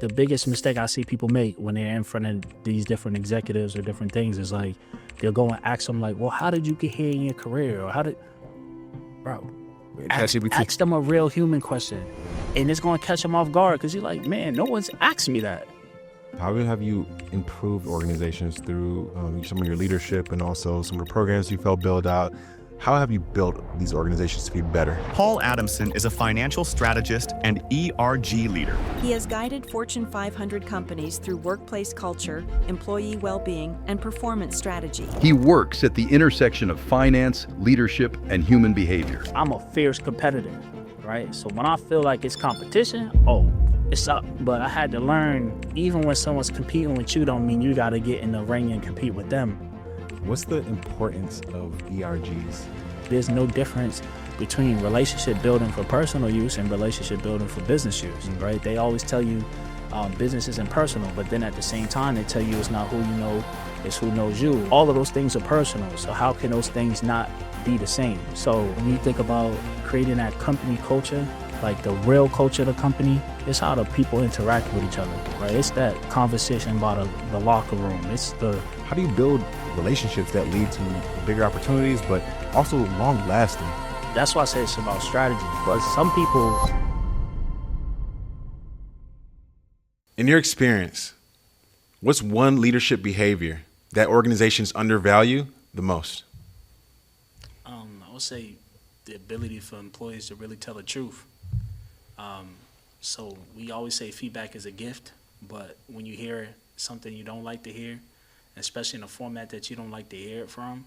The biggest mistake I see people make when they're in front of these different executives or different things is like, they'll go and ask them like, well, how did you get here in your career? Or bro, ask them a real human question. And it's going to catch them off guard because you're like, man, no one's asked me that. How have you improved organizations through some of your leadership and also some of the programs you helped build out? How have you built these organizations to be better? Paul Adamson is a financial strategist and ERG leader. He has guided Fortune 500 companies through workplace culture, employee well-being, and performance strategy. He works at the intersection of finance, leadership, and human behavior. I'm a fierce competitor, right? So when I feel like it's competition, it's up. But I had to learn, even when someone's competing with you, don't mean you got to get in the ring and compete with them. What's the importance of ERGs? There's no difference between relationship building for personal use and relationship building for business use, right? They always tell you business isn't personal, but then at the same time, they tell you it's not who you know, it's who knows you. All of those things are personal, so how can those things not be the same? So when you think about creating that company culture, like the real culture of the company, it's how the people interact with each other, right? It's that conversation about the locker room. How do you build relationships that lead to bigger opportunities, but also long-lasting? That's why I say it's about strategy. But some people... In your experience, what's one leadership behavior that organizations undervalue the most? I would say the ability for employees to really tell the truth. So we always say feedback is a gift, but when you hear something you don't like to hear, especially in a format that you don't like to hear it from,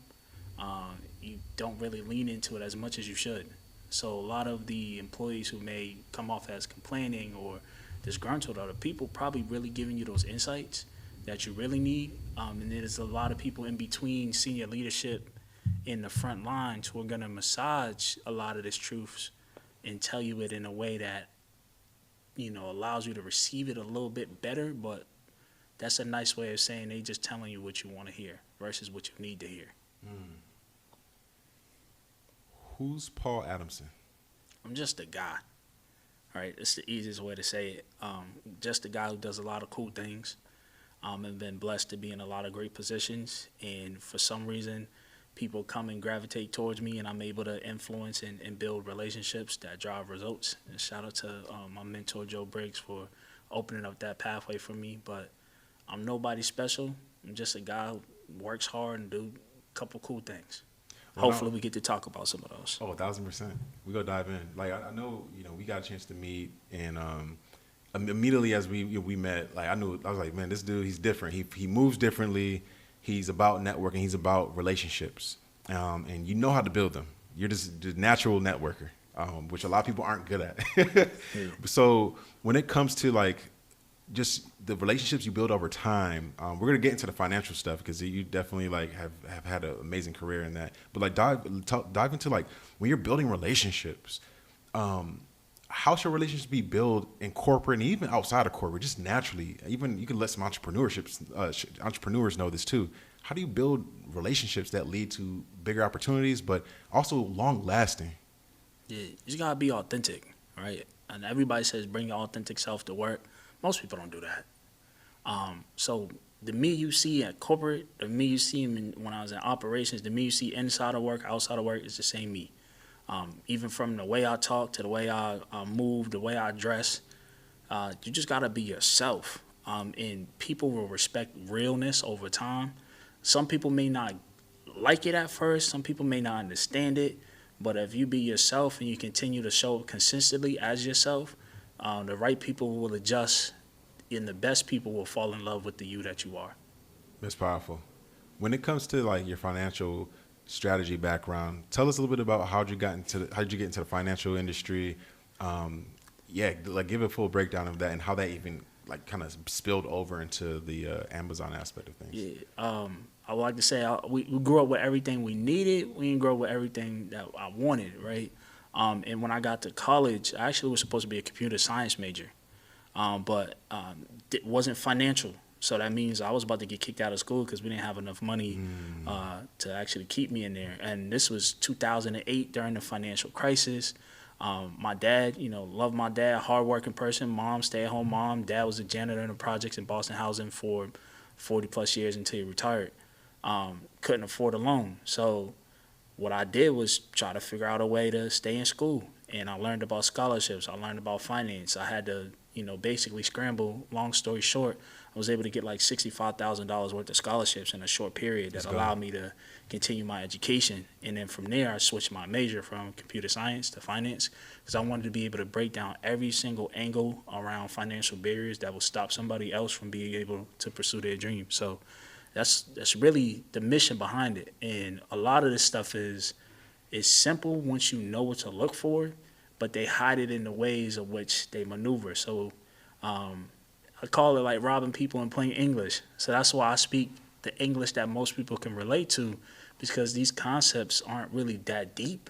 you don't really lean into it as much as you should. So a lot of the employees who may come off as complaining or disgruntled are the people probably really giving you those insights that you really need. And there's a lot of people in between senior leadership in the front lines who are going to massage a lot of this truths and tell you it in a way that, allows you to receive it a little bit better, but that's a nice way of saying they just telling you what you want to hear versus what you need to hear. Who's Paul Adamson? I'm just a guy, right? It's the easiest way to say it. Just a guy who does a lot of cool things and been blessed to be in a lot of great positions. And for some reason, people come and gravitate towards me, and I'm able to influence and build relationships that drive results. And shout out to my mentor, Joe Briggs, for opening up that pathway for me. But I'm nobody special. I'm just a guy who works hard and do a couple cool things. Hopefully we get to talk about some of those. 1,000%. We go dive in. Like I know, we got a chance to meet, and immediately as we met, like I was like, man, this dude, he's different. He moves differently. He's about networking. He's about relationships, and you know how to build them. You're just the natural networker, which a lot of people aren't good at. Yeah. So when it comes to like just the relationships you build over time, we're gonna get into the financial stuff because you definitely like have had an amazing career in that. But like dive into like when you're building relationships, how should relationships be built in corporate and even outside of corporate, just naturally? Even you can let some entrepreneurs know this too. How do you build relationships that lead to bigger opportunities, but also long lasting? Yeah, you just gotta be authentic, right? And everybody says bring your authentic self to work. Most people don't do that. So the me you see at corporate, the me you see when I was in operations, the me you see inside of work, outside of work is the same me. Even from the way I talk to the way I move, the way I dress, you just gotta be yourself. And people will respect realness over time. Some people may not like it at first, some people may not understand it, but if you be yourself and you continue to show up consistently as yourself, the right people will adjust, and the best people will fall in love with the you that you are. That's powerful. When it comes to like your financial strategy background, tell us a little bit about how'd you get into the financial industry. Like give a full breakdown of that and how that even like kind of spilled over into the Amazon aspect of things. Yeah, I would like to say we grew up with everything we needed. We didn't grow up with everything that I wanted, right? And when I got to college, I actually was supposed to be a computer science major, but it wasn't financial. So that means I was about to get kicked out of school because we didn't have enough money to actually keep me in there. And this was 2008 during the financial crisis. My dad, love my dad, hardworking person. Mom, stay-at-home mom. Dad was a janitor in the projects in Boston Housing for 40 plus years until he retired. Couldn't afford a loan, so what I did was try to figure out a way to stay in school. And I learned about scholarships. I learned about finance. I had to, basically scramble. Long story short, I was able to get like $65,000 worth of scholarships in a short period that allowed me to continue my education. And then from there, I switched my major from computer science to finance because I wanted to be able to break down every single angle around financial barriers that will stop somebody else from being able to pursue their dream. So that's really the mission behind it. And a lot of this stuff is simple once you know what to look for, but they hide it in the ways of which they maneuver. So I call it like robbing people in plain English. So that's why I speak the English that most people can relate to, because these concepts aren't really that deep.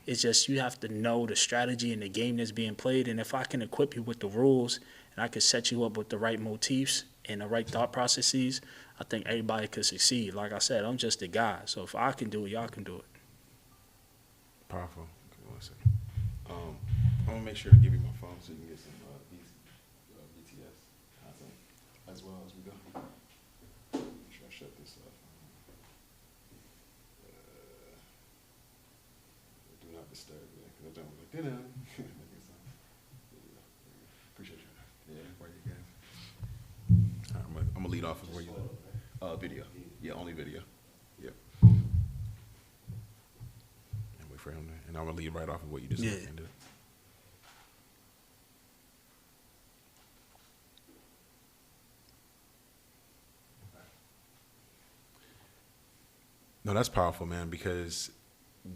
It's just you have to know the strategy and the game that's being played. And if I can equip you with the rules and I can set you up with the right motifs and the right thought processes, I think everybody could succeed. Like I said, I'm just a guy. So if I can do it, y'all can do it. Powerful. Okay, 1 second. I'm gonna make sure to give you my phone so you can get some BTS content as well as we go. Make sure I shut this off. Do not disturb it because I don't like dinner. Appreciate you. Yeah, where you guys? All right, I'm gonna lead off with where you. Video. Yeah, only video. Yep. For him, and I'm gonna lead right off of what you just said. No, that's powerful, man. Because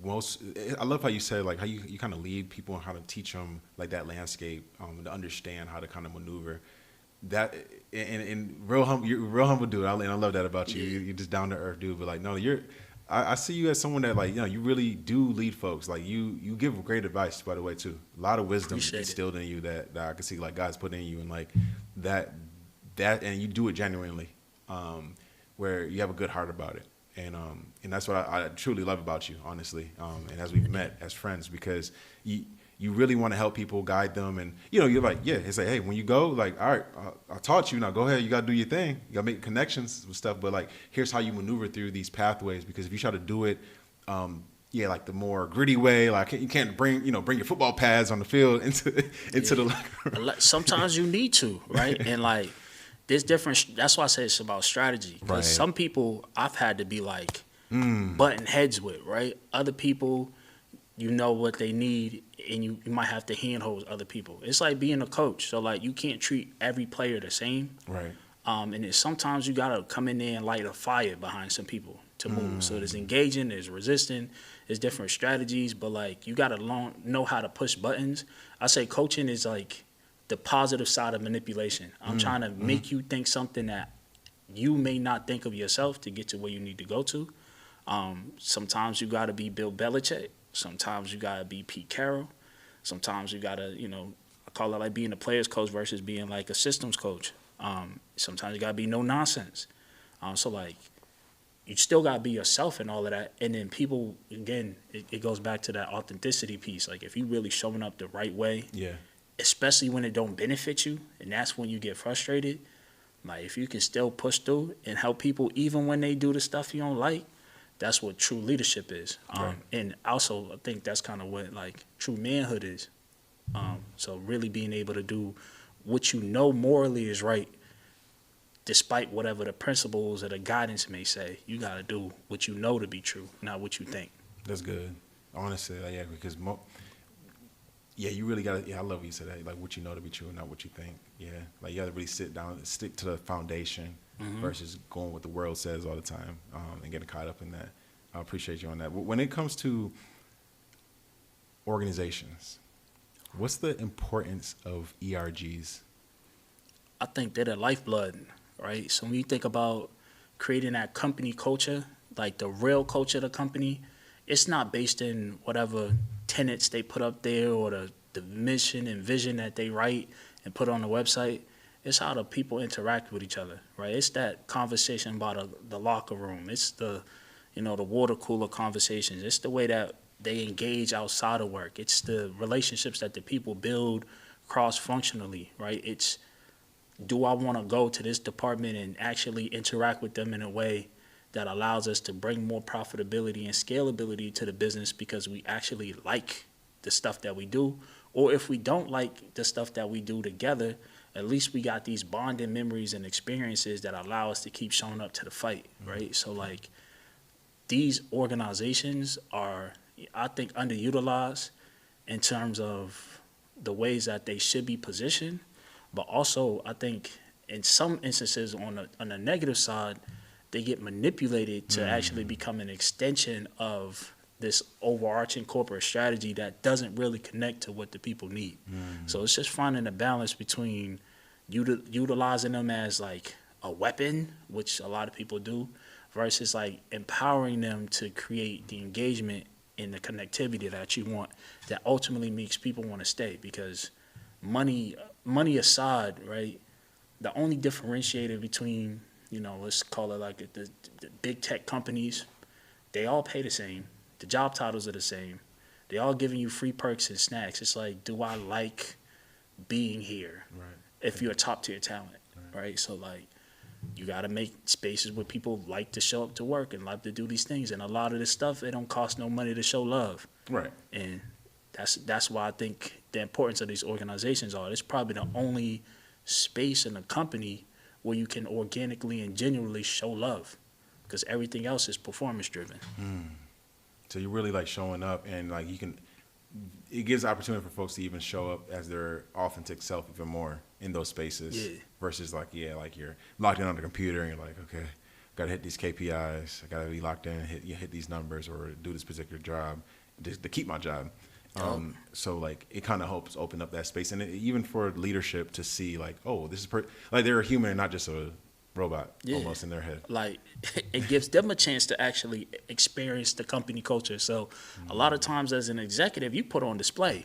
I love how you said like how you kind of lead people and how to teach them like that landscape, to understand how to kind of maneuver. That and real humble, you're a real humble dude. And I love that about you. You're just down to earth dude. But like, no, I see you as someone that like, you really do lead folks. Like you give great advice, by the way, too. A lot of wisdom instilled in you that I can see like God's put in you, and like that, and you do it genuinely, where you have a good heart about it, and that's what I truly love about you, honestly. And as we've met as friends, because you really want to help people, guide them, and you're like, it's like, hey, when you go, like, all right, I taught you, now go ahead, you got to do your thing, you got to make connections with stuff, but like, here's how you maneuver through these pathways, because if you try to do it, like the more gritty way, like you can't bring your football pads on the field into the locker room. Sometimes you need to, right? And like, there's different, that's why I say it's about strategy, because some people I've had to be like button heads with, right? Other people, what they need, and you might have to handhold other people. It's like being a coach. So like, you can't treat every player the same. Right. And sometimes you gotta come in there and light a fire behind some people to move. So there's engaging, there's resisting, there's different strategies, but like, you gotta know how to push buttons. I say coaching is like the positive side of manipulation. I'm trying to make you think something that you may not think of yourself to get to where you need to go to. Sometimes you gotta be Bill Belichick. Sometimes you gotta be Pete Carroll. Sometimes you gotta, I call it like being a player's coach versus being like a systems coach. Sometimes you gotta be no nonsense. So like, you still gotta be yourself and all of that. And then people, again, it goes back to that authenticity piece. Like, if you really showing up the right way, especially when it don't benefit you, and that's when you get frustrated. Like, if you can still push through and help people even when they do the stuff you don't like, that's what true leadership is. And also, I think that's kind of what like true manhood is. So really being able to do what you know morally is right, despite whatever the principles or the guidance may say. You got to do what you know to be true, not what you think. That's good. Honestly, yeah, because you really got to, I love what you said that, like what you know to be true, not what you think. Yeah, like you got to really sit down and stick to the foundation versus going what the world says all the time and getting caught up in that. I appreciate you on that. When it comes to organizations, what's the importance of ERGs? I think they're the lifeblood, right? So when you think about creating that company culture, like the real culture of the company, it's not based in whatever tenets they put up there or the mission and vision that they write and put on the website. It's how the people interact with each other, right? It's that conversation about the locker room. It's the water cooler conversations. It's the way that they engage outside of work. It's the relationships that the people build cross-functionally, right? It's, do I want to go to this department and actually interact with them in a way that allows us to bring more profitability and scalability to the business because we actually like the stuff that we do? Or if we don't like the stuff that we do together, at least we got these bonding memories and experiences that allow us to keep showing up to the fight, right? So like, these organizations are, I think, underutilized in terms of the ways that they should be positioned, but also I think in some instances on the negative side, they get manipulated to actually become an extension of this overarching corporate strategy that doesn't really connect to what the people need. So it's just finding a balance between utilizing them as like a weapon, which a lot of people do, versus like empowering them to create the engagement and the connectivity that you want that ultimately makes people want to stay. Because money aside, right, the only differentiator between, you know, let's call it like the big tech companies, they all pay the same. The job titles are the same. They all giving you free perks and snacks. It's like, do I like being here? Right. If you're a top tier talent, right? So like, you got to make spaces where people like to show up to work and like to do these things. And a lot of this stuff, it don't cost no money to show love. Right. And that's why I think the importance of these organizations are. It's probably the only space in a company where you can organically and genuinely show love, because everything else is performance driven. So you're really like showing up, and like it gives opportunity for folks to even show up as their authentic self even more in those spaces versus like you're locked in on the computer and you're like, okay, gotta hit these KPIs, I gotta be locked in and hit these numbers or do this particular job to keep my job. So like it kind of helps open up that space, and even for leadership to see like, oh, this is like they're a human and not just a robot almost in their head. Like, it gives them a chance to actually experience the company culture. So a lot of times as an executive, you put on display.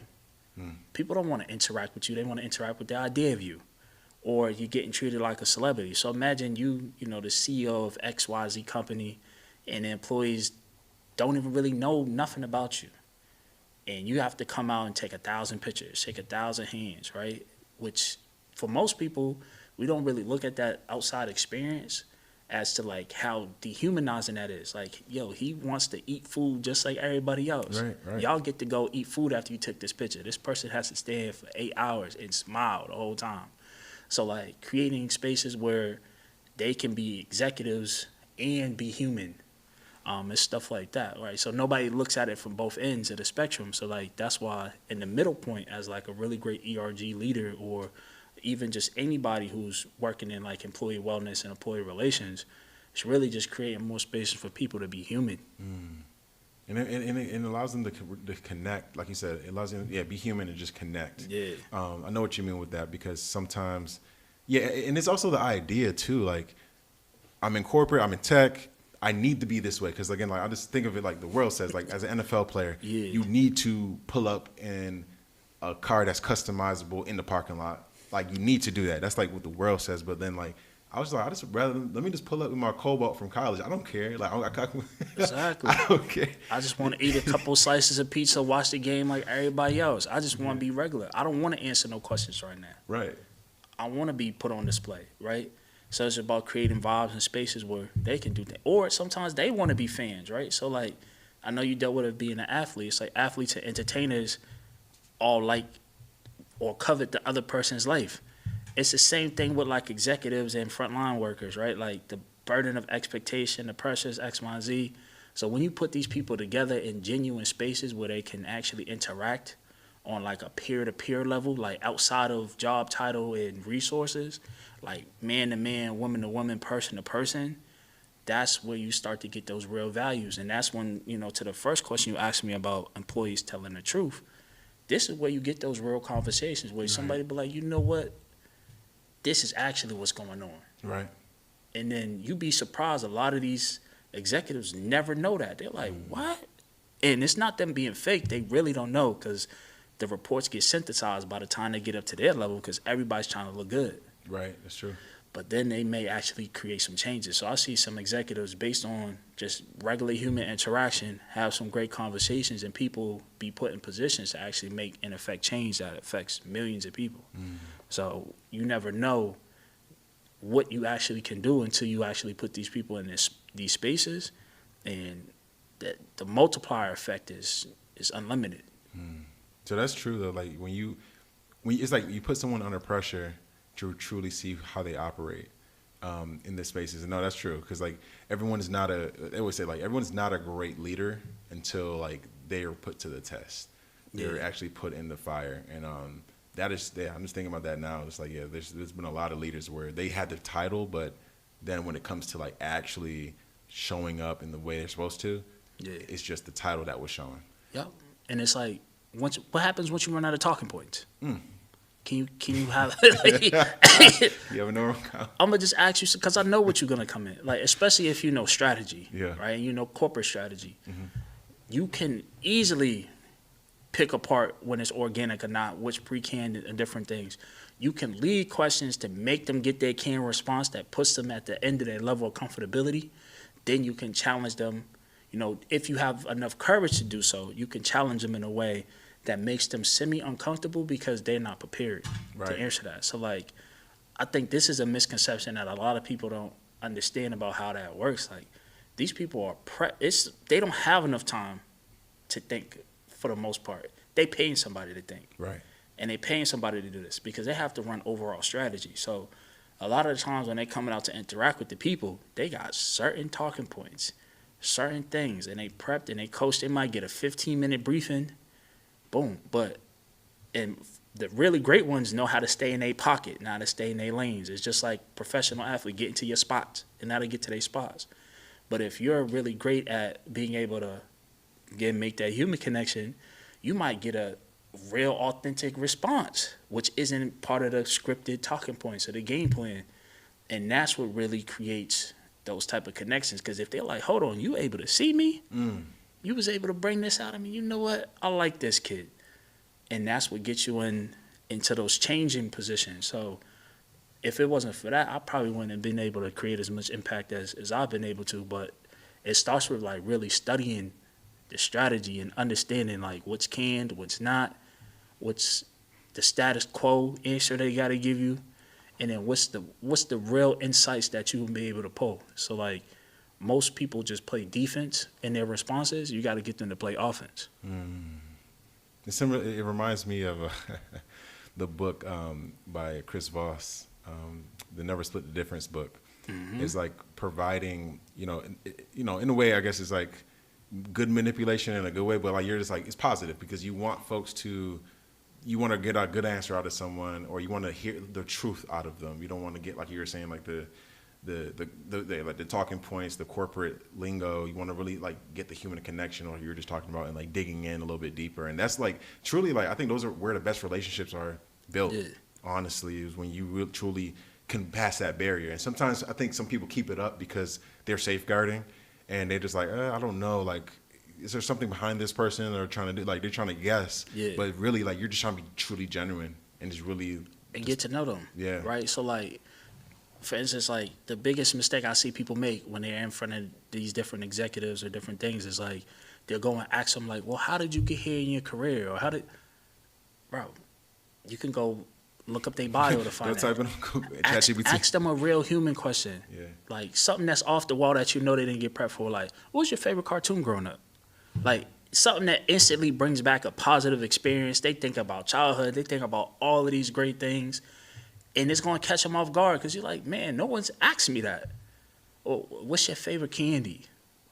People don't want to interact with you. They want to interact with the idea of you. Or you're getting treated like a celebrity. So imagine you know, the CEO of XYZ company, and the employees don't even really know nothing about you. And you have to come out and take 1,000 pictures, shake 1,000 hands, right? Which for most people, we don't really look at that outside experience as to like how dehumanizing that is. Like, yo, he wants to eat food just like everybody else. Right. Y'all get to go eat food after you took this picture. This person has to stand for 8 hours and smile the whole time. So like creating spaces where they can be executives and be human. It's stuff like that, right? So nobody looks at it from both ends of the spectrum. So like that's why in the middle point, as like a really great ERG leader, or even just anybody who's working in like employee wellness and employee relations, it's really just creating more spaces for people to be human. And it allows them to connect, like you said. It allows them, be human and just connect. Yeah. I know what you mean with that, because sometimes, and it's also the idea too. Like, I'm in corporate, I'm in tech. I need to be this way because, again, like I just think of it like the world says. Like, as an NFL player, you need to pull up in a car that's customizable in the parking lot. Like, you need to do that. That's like what the world says. But then, like, I was like, I just rather let me just pull up with my Cobalt from college. I don't care. Like, Exactly. I don't care. I just want to eat a couple slices of pizza, watch the game like everybody else. I just want to be regular. I don't want to answer no questions right now. Right. I want to be put on display, right? So it's about creating vibes and spaces where they can do that. Or sometimes they want to be fans, right? So, like, I know you dealt with it being an athlete. It's like athletes and entertainers all like or covet the other person's life. It's the same thing with, like, executives and frontline workers, right? Like, the burden of expectation, the pressures, X, Y, and Z. So when you put these people together in genuine spaces where they can actually interact on, like, a peer-to-peer level, like, outside of job title and resources, like man-to-man, woman-to-woman, person-to-person, that's where you start to get those real values. And that's when, you know, to the first question you asked me about employees telling the truth, this is where you get those real conversations where somebody be like, you know what, this is actually what's going on. Right. And then you be surprised, a lot of these executives never know that. They're like, what? And it's not them being fake. They really don't know, because the reports get synthesized by the time they get up to their level, because everybody's trying to look good. Right, that's true. but then they may actually create some changes. So I see some executives, based on just regular human interaction, have some great conversations, and people be put in positions to actually make and affect change that affects millions of people. So you never know what you actually can do until you actually put these people in these spaces, and the multiplier effect is unlimited. So that's true though. Like when it's like you put someone under pressure to truly see how they operate in the spaces. And no, that's true, because like everyone is not they always say like everyone's not a great leader until like they are put to the test. They're actually put in the fire, and that is, I'm just thinking about that now. It's like, there's been a lot of leaders where they had the title, but then when it comes to like actually showing up in the way they're supposed to, it's just the title that was showing. Yep. And it's like, what happens once you run out of talking points? Can you have like, You have a normal count. I'm gonna just ask you, because I know what you're gonna come in, like, especially if you know strategy, right? You know corporate strategy. You can easily pick apart when it's organic or not, which pre-canned and different things. You can lead questions to make them get their canned response that puts them at the end of their level of comfortability. Then you can challenge them. You know, if you have enough courage to do so, you can challenge them in a way that makes them semi-uncomfortable because they're not prepared to answer that. So, like, I think this is a misconception that a lot of people don't understand about how that works. Like, these people are they don't have enough time to think. For the most part, they paying somebody to think, and they paying somebody to do this because they have to run overall strategy. So a lot of the times when they coming out to interact with the people, they got certain talking points, certain things, and they prepped and they coached. They might get a 15-minute briefing, boom. And the really great ones know how to stay in their pocket, not to stay in their lanes. It's just like professional athlete getting to your spots and how to get to their spots. But if you're really great at being able to make that human connection, you might get a real authentic response, which isn't part of the scripted talking points or the game plan. And that's what really creates those type of connections. Because if they're like, hold on, you able to see me? You was able to bring this out of me. You know what? I like this kid. And that's what gets you into those changing positions. So if it wasn't for that, I probably wouldn't have been able to create as much impact as I've been able to. But it starts with like really studying the strategy and understanding like what's canned, what's not, what's the status quo answer they got to give you, and then what's the real insights that you will be able to pull. So like most people just play defense in their responses. You got to get them to play offense. It's similar. It reminds me of the book by Chris Voss, the Never Split the Difference book. It's like providing, in a way, I guess it's like good manipulation in a good way, but like you're just like, it's positive because you want folks to, you want to get a good answer out of someone, or you want to hear the truth out of them. You don't want to get, like you were saying, like the talking points, the corporate lingo. You want to really like get the human connection, or you were just talking about, and like digging in a little bit deeper. And that's like truly, like I think those are where the best relationships are built. Honestly, is when you really, truly can pass that barrier. And sometimes I think some people keep it up because they're safeguarding. And they're just like, I don't know, like, is there something behind this person? Or trying to do, like, they're trying to guess. But really, like, you're just trying to be truly genuine and just really. And get to know them. Right? So, like, for instance, like, the biggest mistake I see people make when they're in front of these different executives or different things is, like, they'll go and ask them, like, well, how did you get here in your career? Or bro, you can go look up their bio to find out. Ask them a real human question. Like something that's off the wall that you know they didn't get prepped for. Like, what was your favorite cartoon growing up? Like something that instantly brings back a positive experience. They think about childhood. They think about all of these great things. And it's going to catch them off guard because you're like, man, no one's asked me that. Or what's your favorite candy?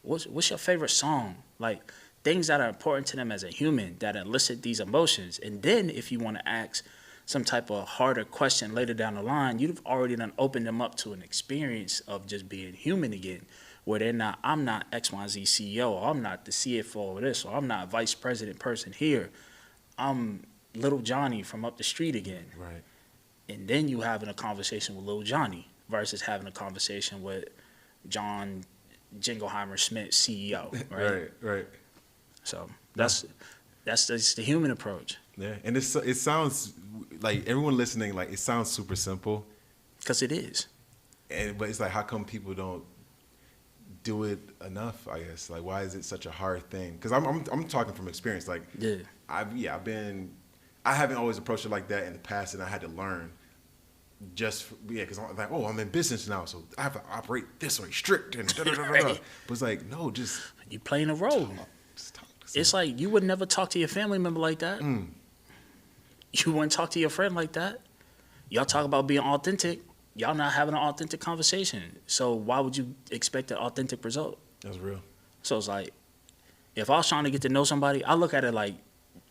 What's your favorite song? Like things that are important to them as a human that elicit these emotions. And then if you want to ask some type of harder question later down the line, you've already done opened them up to an experience of just being human again, where they're not, I'm not XYZ CEO, or I'm not the CFO of this, or I'm not vice president person here. I'm little Johnny from up the street again. Right. And then you having a conversation with little Johnny versus having a conversation with John Jingleheimer Smith, CEO. Right. So that's the human approach. Yeah, and it sounds like everyone listening, like it sounds super simple. Because it is. but it's like, how come people don't do it enough? I guess, like, why is it such a hard thing? Because I'm talking from experience. Like, Yeah. I haven't always approached it like that in the past, and I had to learn. Because I'm like, oh, I'm in business now, so I have to operate this way, strict and da da da da. Right. But it's like, no, just You playing a role. just talk to It's someone. like you would never talk to your family member like that. You wouldn't talk to your friend like that. Y'all talk about being authentic. Y'all not having an authentic conversation. So why would you expect an authentic result? That's real. So it's like, if I was trying to get to know somebody, I look at it like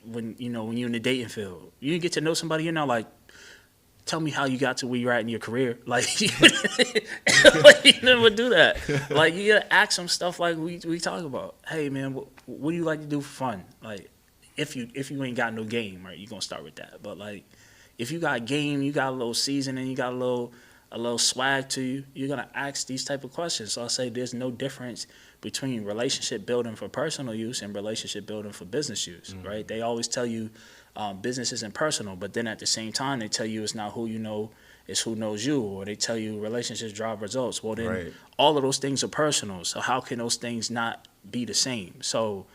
when you're in the dating field. You get to know somebody, you're not like, tell me how you got to where you're at in your career. Like, you never do that. Like, you gotta ask them stuff like we talk about. Hey, man, what do you like to do for fun? Like, if you ain't got no game, right, you're gonna start with that. But like, if you got game, you got a little seasoning, you got a little swag to you, you're gonna ask these type of questions. So I say there's no difference between relationship building for personal use and relationship building for business use, right? They always tell you business isn't personal, but then at the same time they tell you it's not who you know, it's who knows you, or they tell you relationships drive results. Well, then Right. all of those things are personal. So how can those things not be the same? So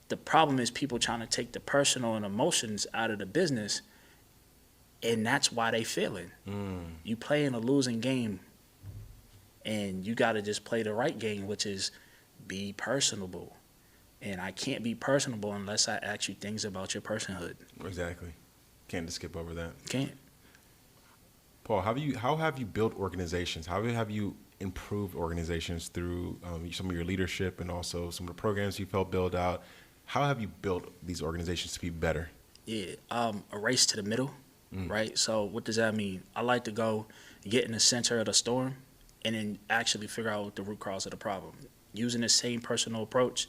the problem is people trying to take the personal and emotions out of the business, and that's why they failing. You playing a losing game, and you got to just play the right game, which is be personable. And I can't be personable unless I ask you things about your personhood. Exactly. Can't just skip over that. Can't. Paul, how have you built organizations? How have you improved organizations through some of your leadership and also some of the programs you've helped build out? How have you built these organizations to be better? Yeah, a race to the middle, right? So what does that mean? I like to go get in the center of the storm and then actually figure out what the root cause of the problem. Using the same personal approach,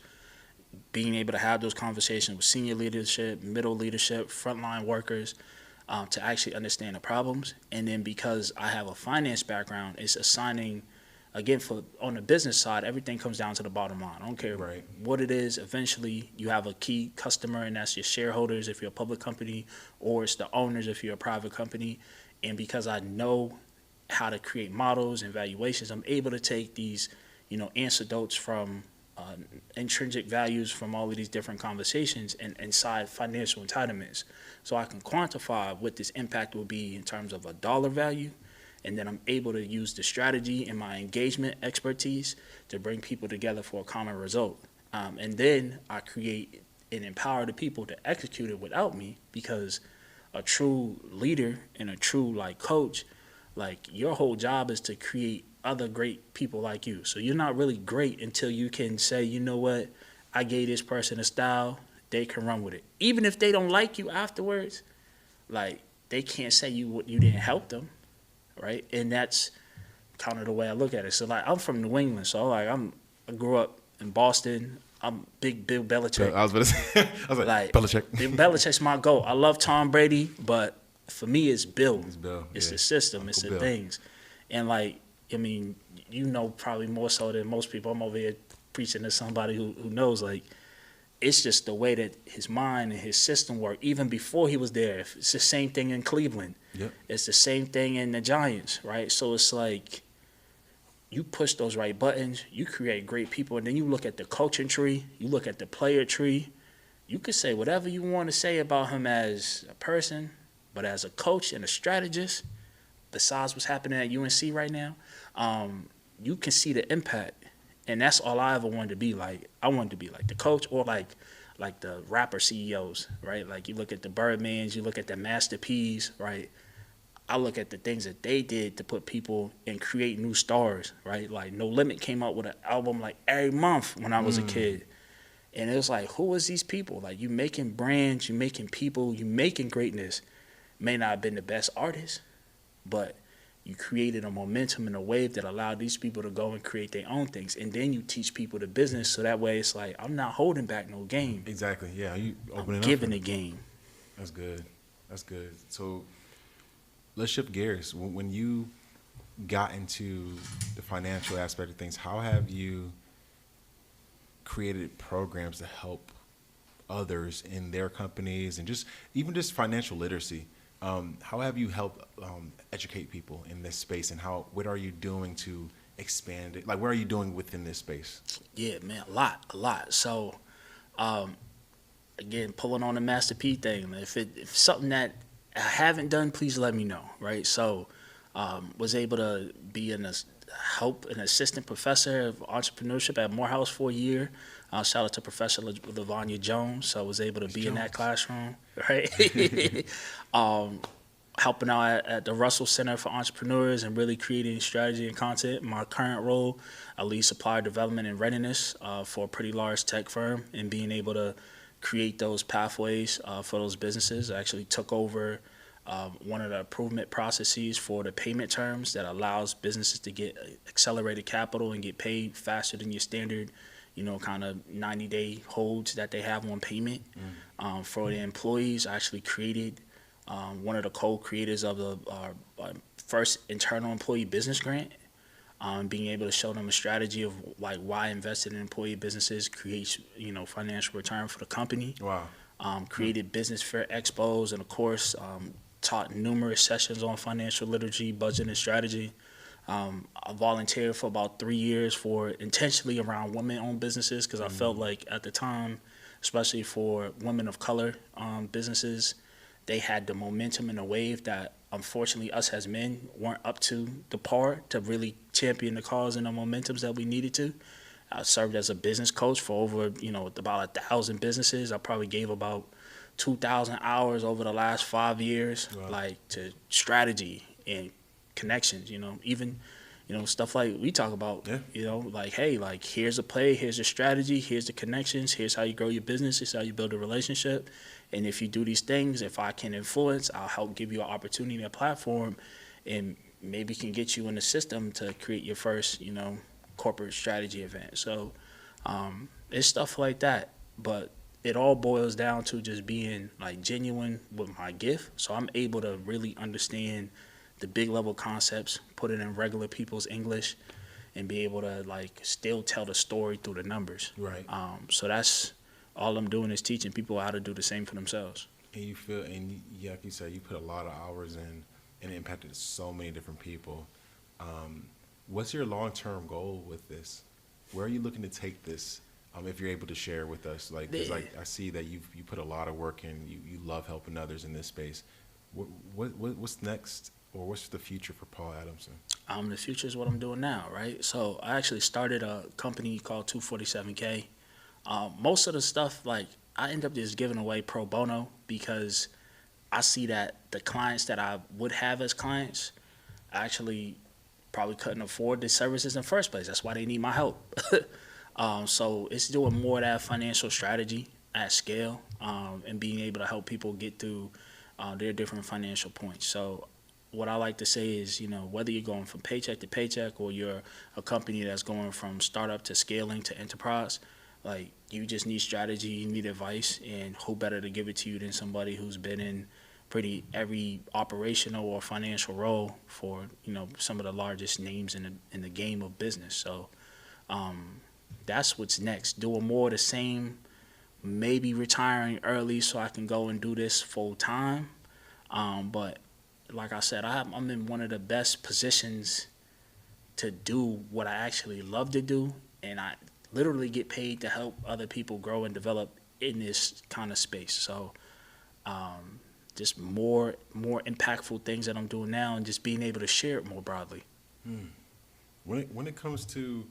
being able to have those conversations with senior leadership, middle leadership, frontline workers, to actually understand the problems. And then because I have a finance background, it's assigning, again, on the business side, everything comes down to the bottom line. I don't care Right. what it is. Eventually, you have a key customer, and that's your shareholders if you're a public company, or it's the owners if you're a private company. And because I know how to create models and valuations, I'm able to take these, anecdotes from intrinsic values from all of these different conversations and inside financial entitlements. So I can quantify what this impact will be in terms of a dollar value. And then I'm able to use the strategy and my engagement expertise to bring people together for a common result. And then I create and empower the people to execute it without me, because a true leader and a true coach, your whole job is to create other great people like you. So you're not really great until you can say, you know what, I gave this person a style, they can run with it. Even if they don't like you afterwards, they can't say you didn't help them, right? And that's kind of the way I look at it. So I'm from New England, so I grew up in Boston. I'm big Bill Belichick. I was about to say, Belichick. Bill Belichick's my GOAT. I love Tom Brady, but for me it's Bill. It's Bill. It's Yeah. the system. Uncle It's the Bill. things. And probably more so than most people. I'm over here preaching to somebody who knows. It's just the way that his mind and his system work. Even before he was there, it's the same thing in Cleveland. Yep. It's the same thing in the Giants, right? So it's you push those right buttons, you create great people, and then you look at the coaching tree, you look at the player tree. You could say whatever you want to say about him as a person, but as a coach and a strategist, besides what's happening at UNC right now, you can see the impact. And that's all I ever wanted to be like. I wanted to be like the coach, or like the rapper CEOs, right? You look at the Birdmans, you look at the Master P's, right? I look at the things that they did to put people and create new stars, right? No Limit came out with an album every month when I was a kid. And it was who is these people? You making brands, you making people, you making greatness. May not have been the best artist, but you created a momentum and a wave that allowed these people to go and create their own things. And then you teach people the business, so that way it's I'm not holding back no game. Exactly. Yeah. You opening I'm up. giving the game. That's good. That's good. So let's shift gears. When you got into the financial aspect of things, how have you created programs to help others in their companies and just financial literacy? How have you helped educate people in this space, and what are you doing to expand it? Like, what are you doing within this space? Yeah, man, a lot. So, again, pulling on the Master P thing. If something that I haven't done, please let me know, right? So, was able to be help an assistant professor of entrepreneurship at Morehouse for a year. Shout out to Professor Lavanya Jones. So I was able to be in that classroom, right? Helping out at the Russell Center for Entrepreneurs and really creating strategy and content. My current role, I lead supplier development and readiness for a pretty large tech firm, and being able to create those pathways for those businesses. I actually took over one of the improvement processes for the payment terms that allows businesses to get accelerated capital and get paid faster than your standard, kind of 90-day holds that they have on payment. For the employees, I actually created one of the co-creators of our first internal employee business grant, being able to show them a strategy of like why investing in employee businesses creates financial return for the company. Wow. Created business fair expos, and of course taught numerous sessions on financial literacy, budget, and strategy. I volunteered for about 3 years intentionally around women-owned businesses, because I felt like at the time, especially for women of color businesses, they had the momentum and the wave that unfortunately us as men weren't up to the par to really champion the cause and the momentums that we needed to. I served as a business coach for over, about 1,000 businesses. I probably gave about 2,000 hours over the last 5 years, like to strategy and connections, even, stuff like we talk about, like, hey, like here's a play, here's a strategy, here's the connections, here's how you grow your business, here's how you build a relationship. And if you do these things, if I can influence, I'll help give you an opportunity, a platform, and maybe can get you in the system to create your first, corporate strategy event. So it's stuff like that. But it all boils down to just being like genuine with my gift. So I'm able to really understand the big level concepts, put it in regular people's English, and be able to like still tell the story through the numbers. Right. So that's all I'm doing, is teaching people how to do the same for themselves. And you feel, like you said, you put a lot of hours in and impacted so many different people. What's your long-term goal with this? Where are you looking to take this? If you're able to share with us, because I see that you put a lot of work in. You love helping others in this space. What's next, or what's the future for Paul Adamson? The future is what I'm doing now, right? So I actually started a company called 247K. Most of the stuff, like, I end up just giving away pro bono, because I see that the clients that I would have as clients actually probably couldn't afford the services in the first place. That's why they need my help. So it's doing more of that financial strategy at scale, and being able to help people get through their different financial points. So what I like to say is, whether you're going from paycheck to paycheck, or you're a company that's going from startup to scaling to enterprise, like, you just need strategy, you need advice, and who better to give it to you than somebody who's been in pretty every operational or financial role for, some of the largest names in the game of business. So that's what's next. Doing more of the same, maybe retiring early so I can go and do this full time. But like I said, I'm in one of the best positions to do what I actually love to do, and I literally get paid to help other people grow and develop in this kind of space. So just more impactful things that I'm doing now, and just being able to share it more broadly. When it comes to,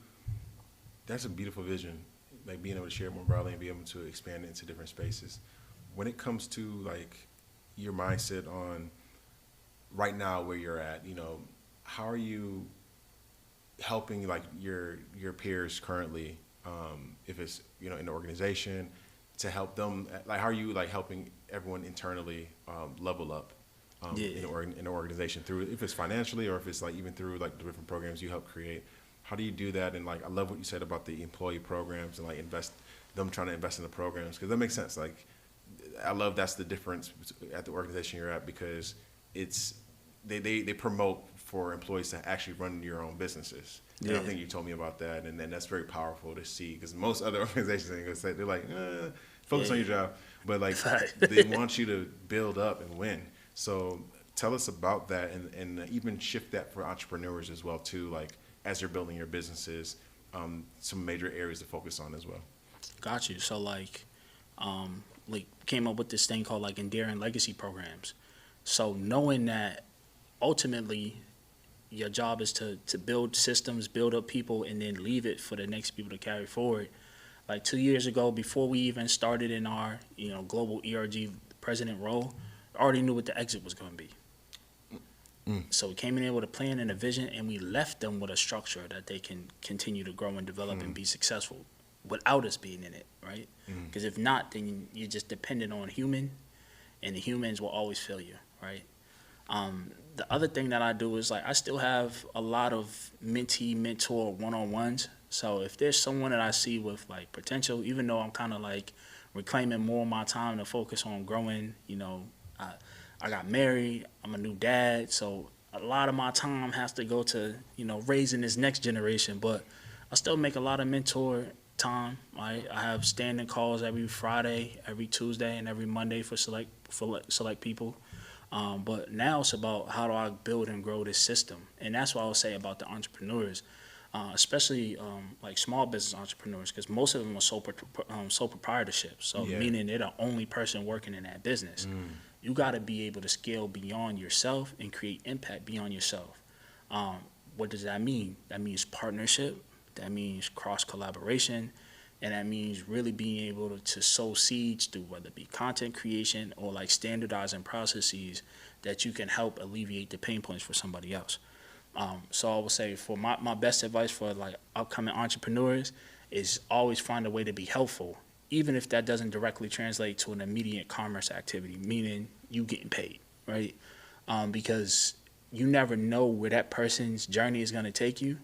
that's a beautiful vision, like being able to share it more broadly and be able to expand it into different spaces. When it comes to like your mindset on right now where you're at, how are you helping like your peers currently, if it's in the organization, to help them, like how are you like helping everyone internally level up in the organization, through, if it's financially or if it's like even through like the different programs you help create? How do you do that? And like I love what you said about the employee programs and like trying to invest in the programs, because that makes sense. Like I love that's the difference at the organization you're at, because it's they promote for employees to actually run your own businesses. And I think you told me about that, and then that's very powerful to see, because most other organizations ain't gonna say, they're like, focus on your job, but like they want you to build up and win. So tell us about that, and even shift that for entrepreneurs as well too, like as you're building your businesses, some major areas to focus on as well. Got you. So like came up with this thing called like enduring legacy programs. So knowing that ultimately your job is to build systems, build up people, and then leave it for the next people to carry forward. Like 2 years ago, before we even started in our global ERG president role, I already knew what the exit was going to be. So we came in with a plan and a vision, and we left them with a structure that they can continue to grow and develop and be successful without us being in it, right? Because if not, then you're just dependent on human, and the humans will always fail you, right? The other thing that I do is like I still have a lot of mentee-mentor one-on-ones. So if there's someone that I see with like potential, even though I'm kind of like reclaiming more of my time to focus on growing, I got married, I'm a new dad, so a lot of my time has to go to, raising this next generation, but I still make a lot of mentor time, right? I have standing calls every Friday, every Tuesday, and every Monday for select people. But now it's about how do I build and grow this system, and that's what I would say about the entrepreneurs, especially like small business entrepreneurs, because most of them are sole proprietorship. So meaning they're the only person working in that business. You got to be able to scale beyond yourself and create impact beyond yourself. What does that mean? That means partnership. That means cross collaboration. And that means really being able to sow seeds through whether it be content creation or like standardizing processes that you can help alleviate the pain points for somebody else. So I would say for my best advice for like upcoming entrepreneurs is always find a way to be helpful, even if that doesn't directly translate to an immediate commerce activity, meaning you getting paid, right? Because you never know where that person's journey is going to take you.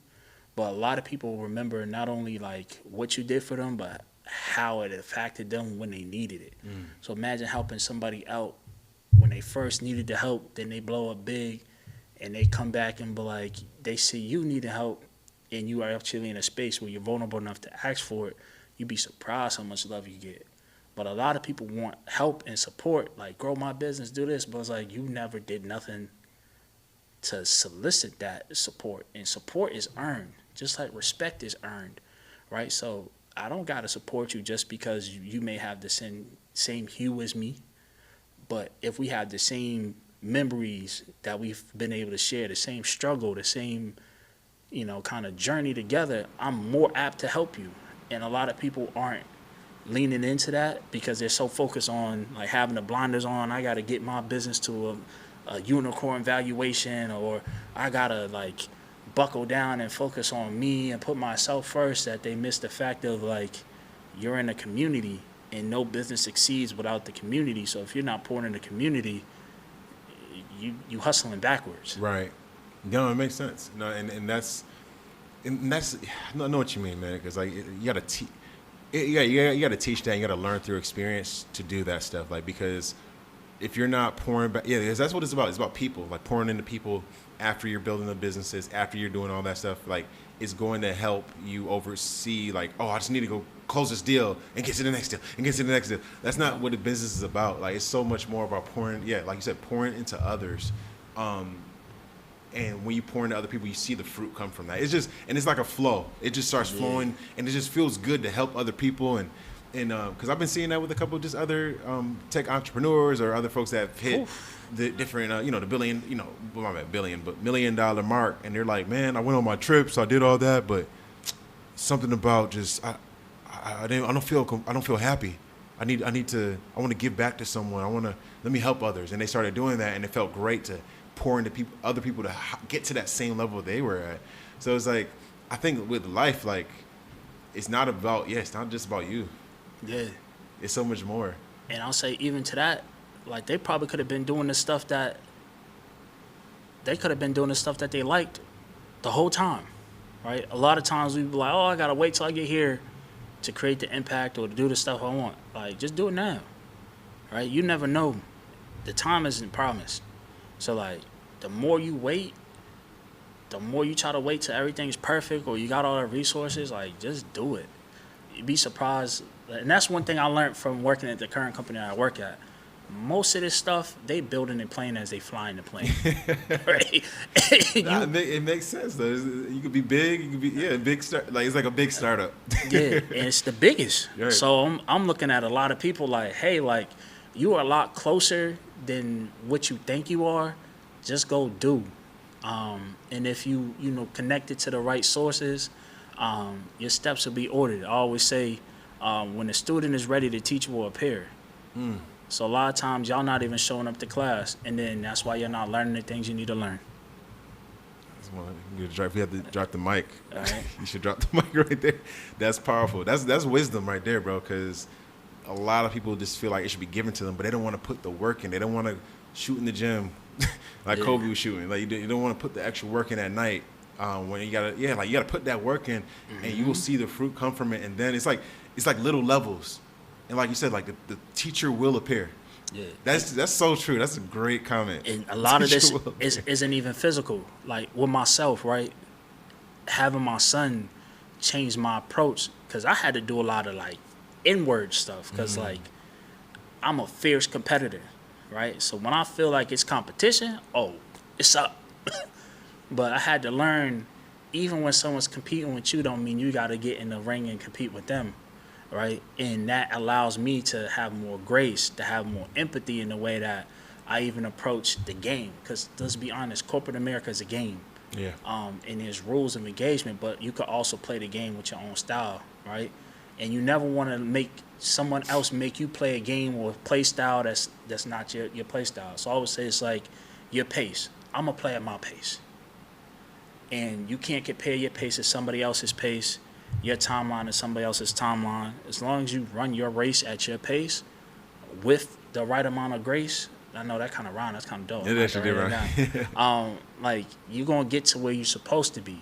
But a lot of people remember not only like what you did for them, but how it affected them when they needed it. So imagine helping somebody out when they first needed the help, then they blow up big, and they come back and be like, they see you needing help, and you are actually in a space where you're vulnerable enough to ask for it. You'd be surprised how much love you get. But a lot of people want help and support, like grow my business, do this, but it's like you never did nothing to solicit that support, and support is earned. Just like respect is earned, right? So I don't got to support you just because you may have the same hue as me. But if we have the same memories that we've been able to share, the same struggle, the same, kind of journey together, I'm more apt to help you. And a lot of people aren't leaning into that because they're so focused on like having the blinders on. I got to get my business to a unicorn valuation, or I got to like buckle down and focus on me and put myself first, that they miss the fact of like you're in a community and no business succeeds without the community. So if you're not pouring in the community, you hustling backwards. Right. No, it makes sense. No, and that's I know what you mean, man. Because like you gotta you gotta teach that. You gotta learn through experience to do that stuff. Like because if you're not pouring back, because that's what it's about. It's about people, like pouring into people after you're building the businesses, after you're doing all that stuff. Like it's going to help you oversee. Like, oh, I just need to go close this deal and get to the next deal and get to the next deal. That's not what the business is about. Like it's so much more about pouring. Yeah, like you said, pouring into others. And when you pour into other people, you see the fruit come from that. It's just, and it's like a flow. It just starts flowing, and it just feels good to help other people. And because I've been seeing that with a couple of just other tech entrepreneurs or other folks that have hit the different, the billion, well, not billion, but $1 million mark, and they're like, man, I went on my trips, I did all that, but something about just I don't feel happy. I want to give back to someone. Let me help others, and they started doing that, and it felt great to pour into other people to get to that same level they were at. So it's like, I think with life, like it's not just about you. Yeah. It's so much more. And I'll say even to that, like they probably could have been doing the stuff that they liked the whole time, right? A lot of times we'd be like, oh, I got to wait till I get here to create the impact or to do the stuff I want. Like, just do it now, right? You never know. The time isn't promised. So, like, the more you wait, the more you try to wait till everything's perfect or you got all the resources, like, just do it. You'd be surprised. And that's one thing I learned from working at the current company that I work at. most of this stuff they building and playing as they flying the plane, right? It makes sense though. You could be big. You could be big start. Like it's like a big startup. Yeah, and it's the biggest. Right. So I'm looking at a lot of people like, hey, like you are a lot closer than what you think you are. Just go do. And if you connected to the right sources, your steps will be ordered. I always say, when the student is ready, the teacher will appear. So a lot of times y'all not even showing up to class, and then that's why you're not learning the things you need to learn. If you have to drop the mic, All right. you should drop the mic right there. That's powerful. That's wisdom right there, bro. Because a lot of people just feel like it should be given to them, but they don't want to put the work in. They don't want to shoot in the gym like Kobe was shooting. Like you don't want to put the extra work in at night when you gotta put that work in, and you will see the fruit come from it. And then it's like little levels, and like you said, like the teacher will appear. Yeah. That's so true. That's a great comment. And a lot of this isn't even physical. Like with myself, right? Having my son change my approach, because I had to do a lot of like inward stuff, because like I'm a fierce competitor, right? So when I feel like it's competition, it's up. But I had to learn, even when someone's competing with you, don't mean you got to get in the ring and compete with them, right? And that allows me to have more grace, to have more empathy in the way that I even approach the game. Because let's be honest, corporate America is a game. Yeah. And there's rules of engagement, but you could also play the game with your own style, right? And you never want to make someone else make you play a game or play style that's not your play style. So I always say it's like your pace. I'm going to play at my pace. And you can't compare your pace to somebody else's pace, your timeline to somebody else's timeline. As long as you run your race at your pace with the right amount of grace, I know that kind of rhyme, that's kind of dope. It actually did rhyme. Like, you're going to get to where you're supposed to be,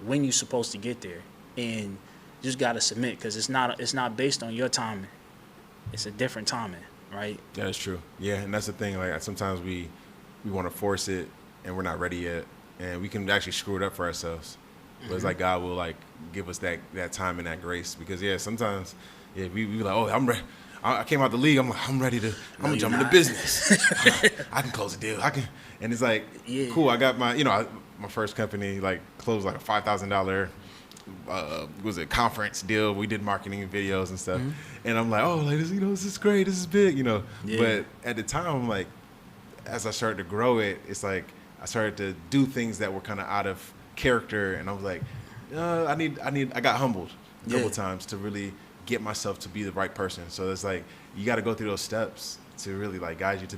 when you're supposed to get there. And you just got to submit, because it's not based on your timing. It's a different timing, right? That is true. Yeah, and that's the thing. Like sometimes we want to force it, and we're not ready yet, and we can actually screw it up for ourselves. But it's like God will like give us that time and that grace, because sometimes we be like, oh, I'm ready. I came out the league. I'm ready to. I'm gonna jump into business. I can close a deal. And it's like, cool. I got my my first company like closed like a $5,000 conference deal. We did marketing and videos and stuff. And I'm like, oh, like this, this is great. This is big, Yeah. But at the time, I'm like, as I started to grow it, it's like I started to do things that were kind of out of character, and I was like, I got humbled a couple times to really get myself to be the right person. So it's like you got to go through those steps to really like guide you to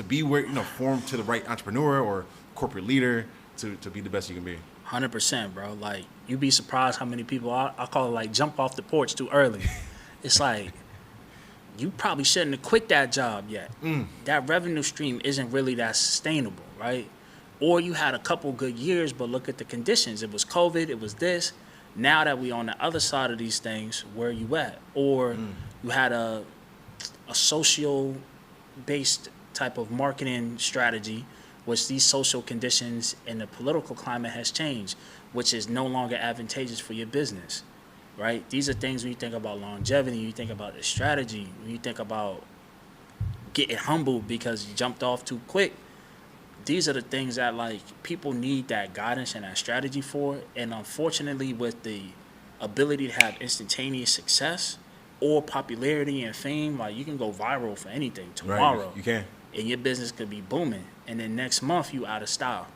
be where formed to the right entrepreneur or corporate leader to be the best you can be. 100%, bro. Like, you'd be surprised how many people I call it like jump off the porch too early. It's like you probably shouldn't have quit that job yet. That revenue stream isn't really that sustainable, right? Or you had a couple good years, but look at the conditions. It was COVID, it was this. Now that we on the other side of these things, where are you at? Or you had a social-based type of marketing strategy, which these social conditions and the political climate has changed, which is no longer advantageous for your business, right? These are things when you think about longevity, you think about the strategy, when you think about getting humbled because you jumped off too quick. These are the things that like people need that guidance and that strategy for. And unfortunately, with the ability to have instantaneous success or popularity and fame, like you can go viral for anything tomorrow. Right, you can. And your business could be booming. And then next month you out of style.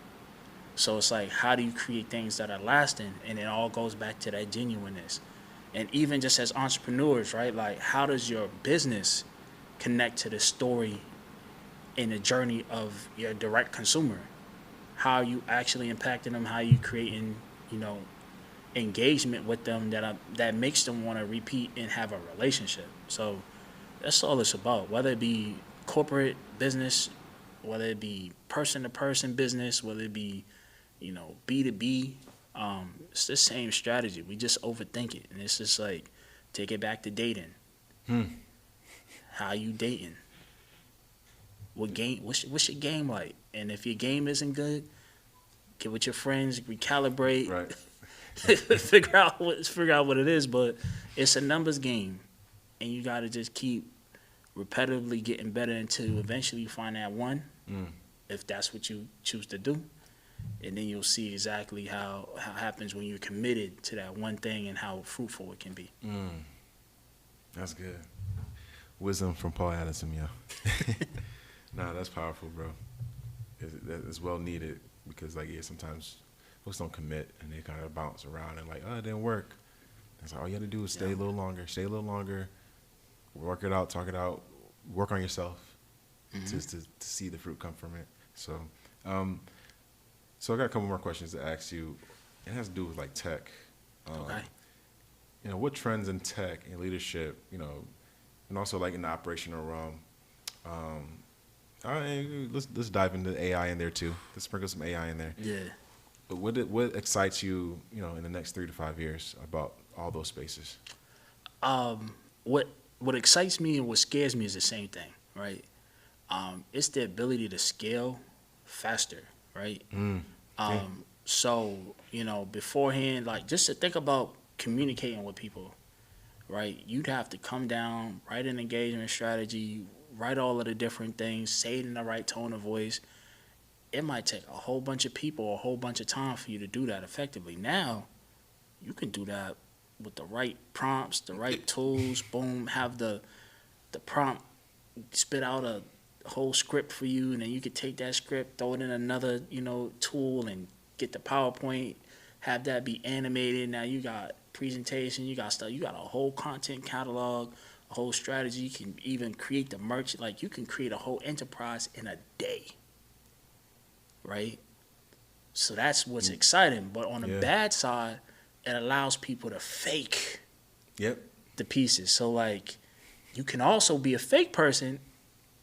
So it's like, how do you create things that are lasting? And it all goes back to that genuineness. And even just as entrepreneurs, right? Like, how does your business connect to the story in the journey of your direct consumer? How are you actually impacting them? How are you creating, engagement with them that makes them want to repeat and have a relationship? So that's all it's about, whether it be corporate business, whether it be person-to-person business, whether it be, B2B. It's the same strategy. We just overthink it. And it's just like, take it back to dating. How you dating? What's your game like? And if your game isn't good, get with your friends, recalibrate, right. figure out what it is. But it's a numbers game, and you got to just keep repetitively getting better until eventually you find that one, if that's what you choose to do. And then you'll see exactly how it happens when you're committed to that one thing and how fruitful it can be. That's good. Wisdom from Paul Adamson, yeah. Nah, that's powerful, bro. It's well needed because, like, yeah, sometimes folks don't commit and they kind of bounce around and like, oh, it didn't work. It's like all you got to do is stay a little longer, work it out, talk it out, work on yourself to see the fruit come from it. So, so I got a couple more questions to ask you. It has to do with like tech. Okay. You know, what trends in tech and leadership, you know, and also like in the operational realm. Let's dive into AI in there too. Let's sprinkle some AI in there. Yeah. But what excites you, you know, in the next 3 to 5 years about all those spaces? What excites me and what scares me is the same thing, right? It's the ability to scale faster, right? So, you know, beforehand, like just to think about communicating with people, right? You'd have to come down, write an engagement strategy, write all of the different things, say it in the right tone of voice. It might take a whole bunch of people, a whole bunch of time for you to do that effectively. Now, you can do that with the right prompts, the right tools, boom, have the prompt spit out a whole script for you, and then you could take that script, throw it in another, you know, tool and get the PowerPoint, have that be animated. Now you got presentation, you got stuff, you got a whole content catalog, a whole strategy. You can even create the merch. Like, you can create a whole enterprise in a day, right? So that's what's exciting. But on the bad side, it allows people to fake the pieces. So, like, you can also be a fake person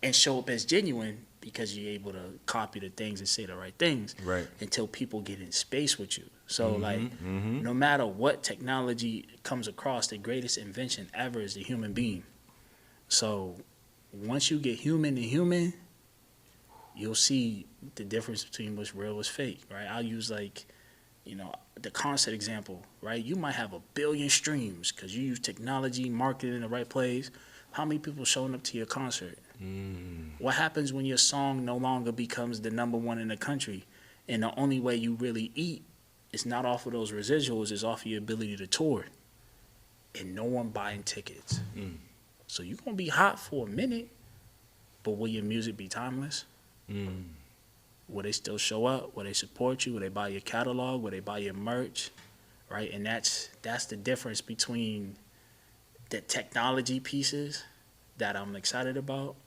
and show up as genuine because you're able to copy the things and say the right things until people get in space with you. So, no matter what technology comes across, the greatest invention ever is the human being. So once you get human to human, you'll see the difference between what's real and what's fake, right? I'll use, like, you know, the concert example, right? You might have 1 billion streams because you use technology, marketing in the right place. How many people showing up to your concert? What happens when your song no longer becomes the #1 in the country, and the only way you really eat is not off of those residuals, is off of your ability to tour, and no one buying tickets? So you're going to be hot for a minute, but will your music be timeless? Will they still show up? Will they support you? Will they buy your catalog? Will they buy your merch? Right? And that's the difference between the technology pieces that I'm excited about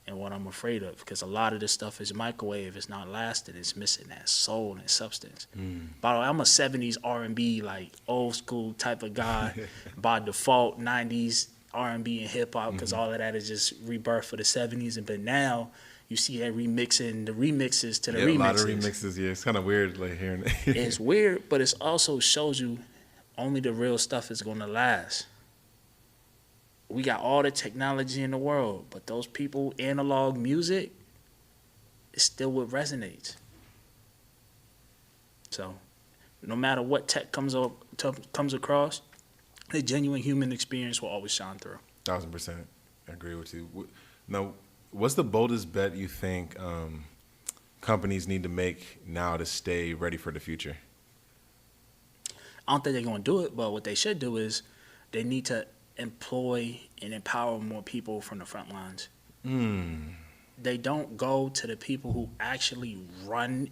and what I'm afraid of, because a lot of this stuff is microwave. It's not lasting. It's missing that soul and substance. By the way, I'm a 70s R&B, like old school type of guy. By default, 90s R&B and hip hop, because all of that is just rebirth for the 70s. But now you see that remixing, the remixes to the remixes. A lot of remixes. Yeah, it's kind of weird, like hearing it. It's weird, but it also shows you only the real stuff is going to last. We got all the technology in the world, but those people, analog music, is still what resonates. So, no matter what tech comes across, the genuine human experience will always shine through. 1000%. I agree with you. Now, what's the boldest bet you think companies need to make now to stay ready for the future? I don't think they're going to do it, but what they should do is they need to employ and empower more people from the front lines. They don't go to the people who actually run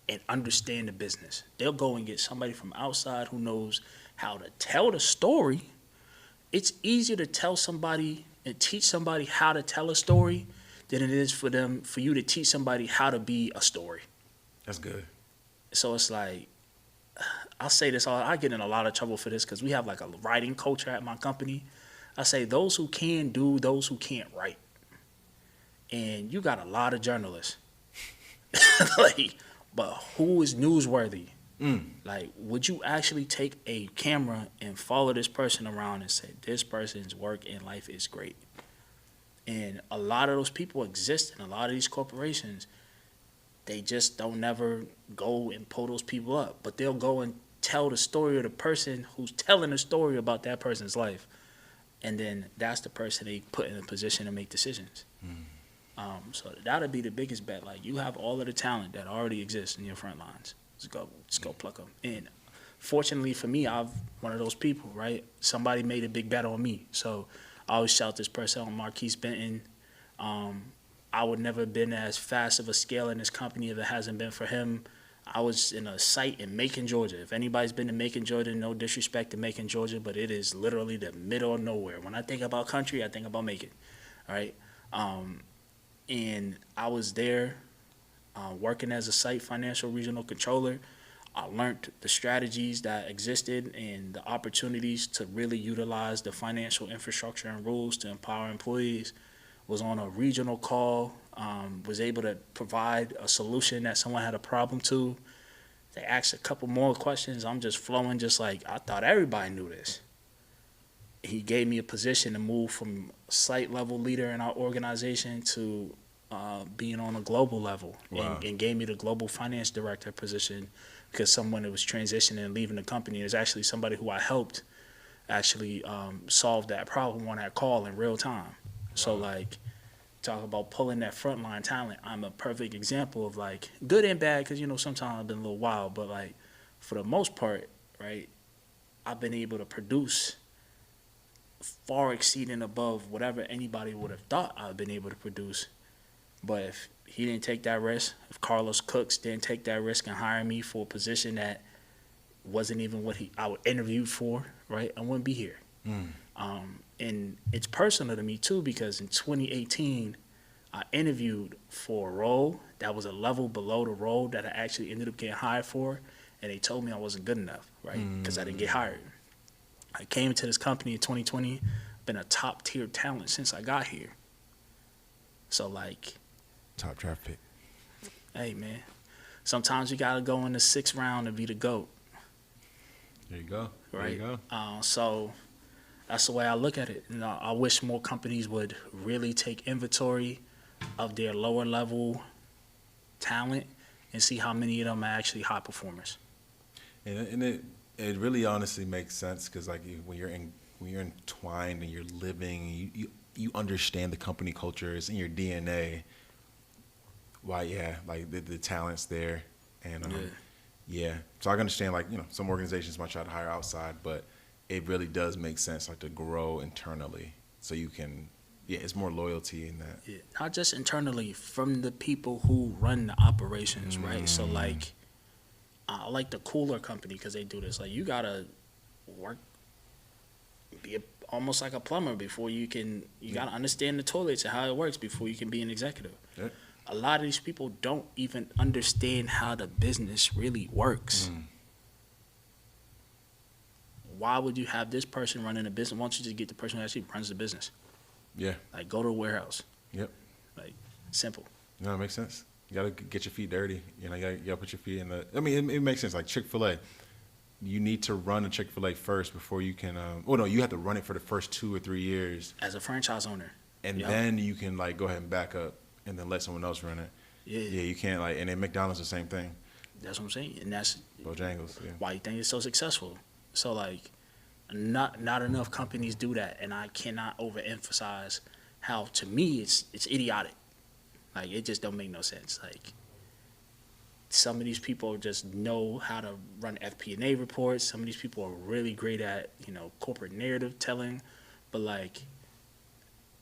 and understand the business. They'll go and get somebody from outside who knows how to tell the story. It's easier to tell somebody and teach somebody how to tell a story than it is for you to teach somebody how to be a story. That's good. So it's like, I'll say this, I get in a lot of trouble for this because we have like a writing culture at my company. I say those who can do, those who can't write. And you got a lot of journalists. Like, but who is newsworthy? Like, would you actually take a camera and follow this person around and say, this person's work in life is great? And a lot of those people exist in a lot of these corporations. They just don't never go and pull those people up. But they'll go and tell the story of the person who's telling the story about that person's life. and then that's the person they put in a position to make decisions. So that'll be the biggest bet. Like, you have all of the talent that already exists in your front lines. Just go pluck them. And fortunately for me, I'm one of those people, right? Somebody made a big bet on me. So I always shout this person out, Marquise Benton. I would never have been as fast of a scale in this company if it hasn't been for him. I was in a site in Macon, Georgia. If anybody's been to Macon, Georgia, no disrespect to Macon, Georgia, but it is literally the middle of nowhere. When I think about country, I think about Macon, all right? And I was there working as a site financial regional controller. I learned the strategies that existed and the opportunities to really utilize the financial infrastructure and rules to empower employees. Was on a regional call, was able to provide a solution that someone had a problem to. They asked a couple more questions. I'm just flowing, just like, I thought everybody knew this. He gave me a position to move from site level leader in our organization to being on a global level. Wow. And gave me the global finance director position because someone that was transitioning and leaving the company is actually somebody who I helped actually solve that problem on that call in real time. So, like, talk about pulling that frontline talent. I'm a perfect example of, like, good and bad, because, you know, sometimes I've been a little wild, but, like, for the most part, right, I've been able to produce far exceeding above whatever anybody would have thought I've been able to produce. But if he didn't take that risk, if Carlos Cooks didn't take that risk and hire me for a position that wasn't even what I would interview for, right, I wouldn't be here. And it's personal to me, too, because in 2018, I interviewed for a role that was a level below the role that I actually ended up getting hired for, and they told me I wasn't good enough, right, because I didn't get hired. I came into this company in 2020, been a top-tier talent since I got here. So, like... Top draft pick. Hey, man, sometimes you got to go in the 6th round to be the GOAT. There you go. Right? There you go. So... that's the way I look at it. You know, I wish more companies would really take inventory of their lower level talent and see how many of them are actually high performers. And it really honestly makes sense because, like, when you're entwined and you're living, you understand the company culture. It's in your DNA. Why, yeah, like the talent's there, and yeah. So I can understand, like, you know, some organizations might try to hire outside, but it really does make sense, like, to grow internally so you can, it's more loyalty in that. Yeah, not just internally, from the people who run the operations, right? So, like, I like the Cooler company because they do this. Like, you got to be almost like a plumber before you can, you got to understand the toilets and how it works before you can be an executive. Yeah. A lot of these people don't even understand how the business really works. Why would you have this person running a business? Why don't you just get the person who actually runs the business? Yeah. Like, go to a warehouse. Yep. Like, simple. No, it makes sense. You got to get your feet dirty. You know, you got to put your feet in the, I mean, it makes sense. Like Chick-fil-A, you need to run a Chick-fil-A first before you can, no, you have to run it for the first 2 or 3 years. As a franchise owner. And then you can, like, go ahead and back up and then let someone else run it. Yeah. Yeah, you can't, like, and then McDonald's the same thing. That's what I'm saying. And that's Bojangles, yeah. why you think it's so successful. So, like, not enough companies do that, and I cannot overemphasize how, to me, it's idiotic. Like, it just don't make no sense. Like, some of these people just know how to run FP&A reports. Some of these people are really great at, you know, corporate narrative telling. But, like,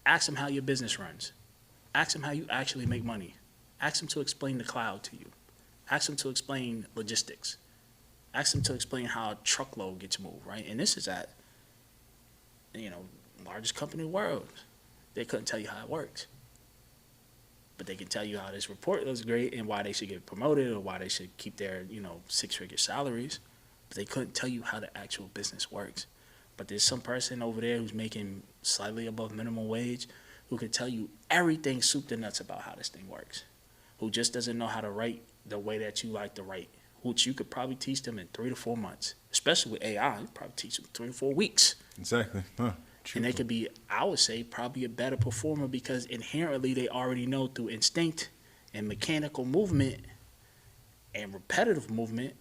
ask them how your business runs. Ask them how you actually make money. Ask them to explain the cloud to you. Ask them to explain logistics. Ask them to explain how a truckload gets moved, right? And this is at, you know, largest company in the world. They couldn't tell you how it works. But they can tell you how this report looks great and why they should get promoted or why they should keep their, you know, 6-figure salaries. But they couldn't tell you how the actual business works. But there's some person over there who's making slightly above minimum wage who can tell you everything soup to nuts about how this thing works, who just doesn't know how to write the way that you like to write, which you could probably teach them in 3 to 4 months. Especially with AI, you probably teach them 3 or 4 weeks. Exactly. Huh. And they could be, I would say, probably a better performer because inherently they already know through instinct and mechanical movement and repetitive movement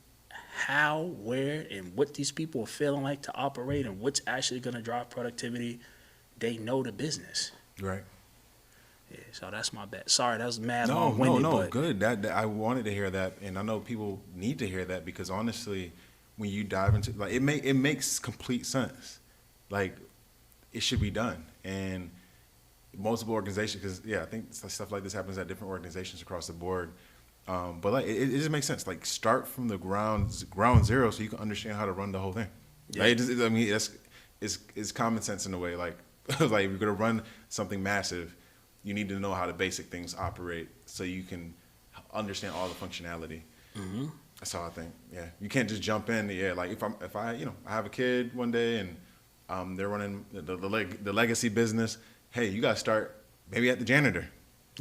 how, where, and what these people are feeling like to operate and what's actually going to drive productivity they know the business. Right. Yeah, so that's my bet. Sorry, that was mad No, long-winded, no, but good. That I wanted to hear that, and I know people need to hear that because honestly, when you dive into like it makes complete sense. Like it should be done, and multiple organizations. Because I think stuff like this happens at different organizations across the board. But like it just makes sense. Like start from the ground zero, so you can understand how to run the whole thing. Yeah. Right? I mean, it's common sense in a way. Like like if you're gonna run something massive, you need to know how the basic things operate so you can understand all the functionality. Mm-hmm. That's how I think. Yeah, you can't just jump in. Yeah, like if I I have a kid one day and they're running the legacy business. Hey, you gotta start maybe at the janitor,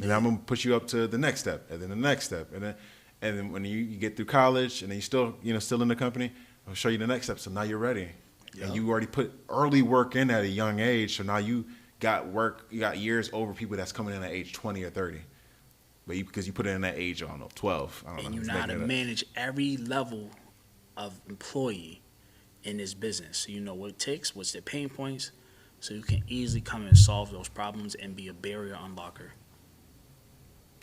and I'm gonna push you up to the next step, and then the next step, and then when you get through college and then you still still in the company, I'll show you the next step. So now you're ready, and you already put early work in at a young age. So now you got years over people that's coming in at age 20 or 30, but because you put it in that age, I don't know, 12. I don't know. And you know how to manage every level of employee in this business. So you know what it takes, what's their pain points, so you can easily come and solve those problems and be a barrier unlocker.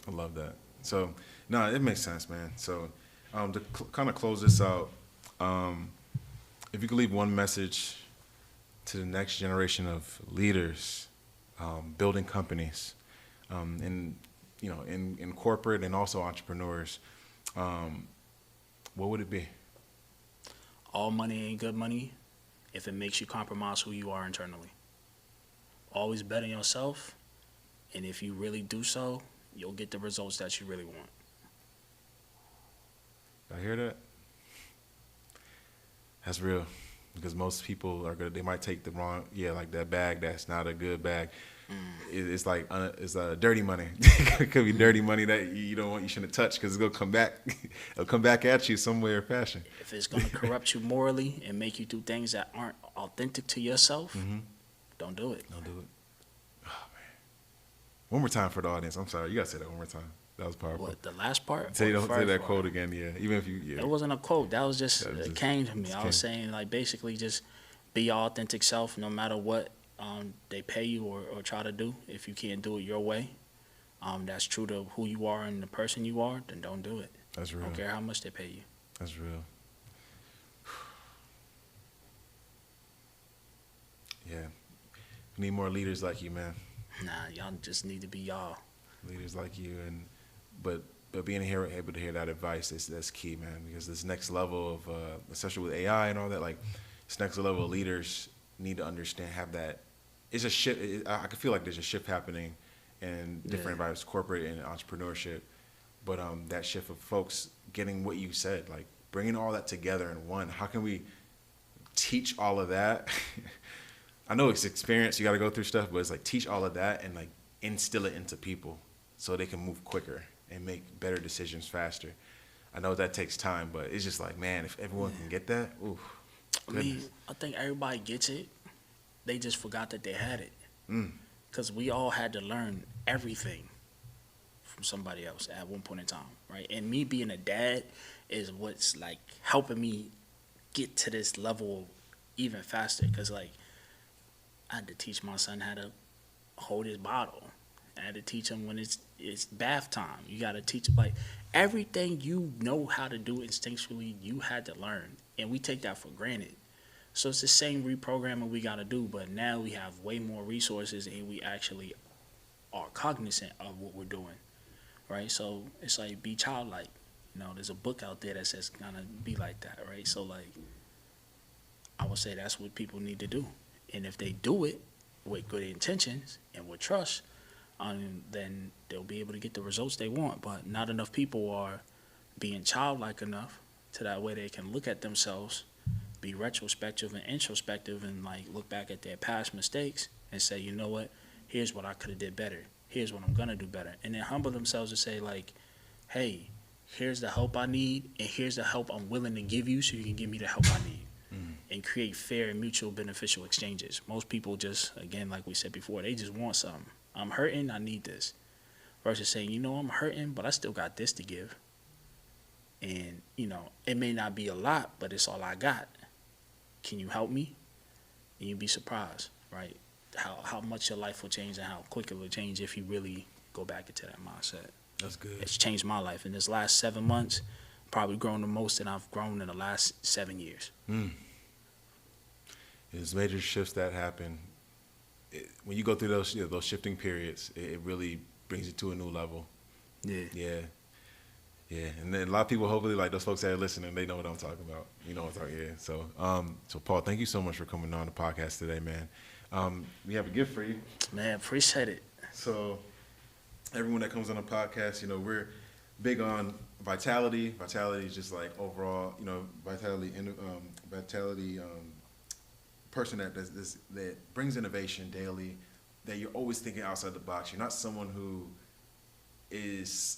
I love that. So, no, it makes sense, man. So, to kind of close this out, if you could leave one message to the next generation of leaders, building companies, in corporate and also entrepreneurs, what would it be? All money ain't good money if it makes you compromise who you are internally. Always bet on yourself, and if you really do so, you'll get the results that you really want. I hear that. That's real, because most people they might take the wrong, like that bag that's not a good bag. It's like it's dirty money. It could be dirty money that you don't want, you shouldn't touch, because it's gonna come back. It'll come back at you some way or fashion. If it's gonna corrupt you morally and make you do things that aren't authentic to yourself, don't do it. Don't do it. Oh man. One more time for the audience. I'm sorry, you gotta say that one more time. That was powerful. What, the last part? Say Or the first that part? quote again. Yeah, even if you. Yeah. It wasn't a quote. That was just, it came to me. I was came. saying, like, basically just be your authentic self no matter what they pay you or try to do. If you can't do it your way, that's true to who you are and the person you are, then don't do it. That's real. Don't care how much they pay you. That's real. Yeah. We need more leaders like you, man. Nah, y'all just need to be y'all. Leaders like you, but being here, able to hear that advice, that's key, man. Because this next level of, especially with AI and all that, like this next level of leaders need to understand, have that. It's a shift. I can feel like there's a shift happening in different environments, corporate and entrepreneurship. But that shift of folks getting what you said, like bringing all that together in one. How can we teach all of that? I know it's experience. You got to go through stuff, but it's like teach all of that and like instill it into people so they can move quicker and make better decisions faster. I know that takes time, but it's just like, man, if everyone can get that, ooh, goodness. I think everybody gets it. They just forgot that they had it. Because we all had to learn everything from somebody else at one point in time, right? And me being a dad is what's like helping me get to this level even faster. Because like I had to teach my son how to hold his bottle. I had to teach him when it's bath time. You got to teach him, like, everything you know how to do instinctually, you had to learn. And we take that for granted. So it's the same reprogramming we got to do, but now we have way more resources and we actually are cognizant of what we're doing, right? So it's like, be childlike. You know, there's a book out there that says kind of be like that, right? So, like, I would say that's what people need to do. And if they do it with good intentions and with trust, then they'll be able to get the results they want. But not enough people are being childlike enough to that way they can look at themselves, be retrospective and introspective, and like look back at their past mistakes and say, you know what, here's what I could have did better. Here's what I'm gonna do better. And then humble themselves and say, like, hey, here's the help I need, and here's the help I'm willing to give you so you can give me the help I need. And create fair and mutual beneficial exchanges. Most people just, again, like we said before, they just want something. I'm hurting, I need this. Versus saying, you know, I'm hurting, but I still got this to give. And, you know, it may not be a lot, but it's all I got. Can you help me? And you'd be surprised, right? how much your life will change and how quick it will change if you really go back into that mindset. That's good. It's changed my life. In this last 7 months, probably grown the most that I've grown in the last 7 years. There's major shifts that happen. When you go through those those shifting periods, it really brings you to a new level. Yeah. Yeah, and then a lot of people, hopefully, like those folks that are listening, they know what I'm talking about. You know what I'm talking about. Yeah. So Paul, thank you so much for coming on the podcast today, man. We have a gift for you. Man, appreciate it. So everyone that comes on the podcast, you know, we're big on vitality. Vitality is just like overall, you know, vitality person that does this, that brings innovation daily, that you're always thinking outside the box. You're not someone who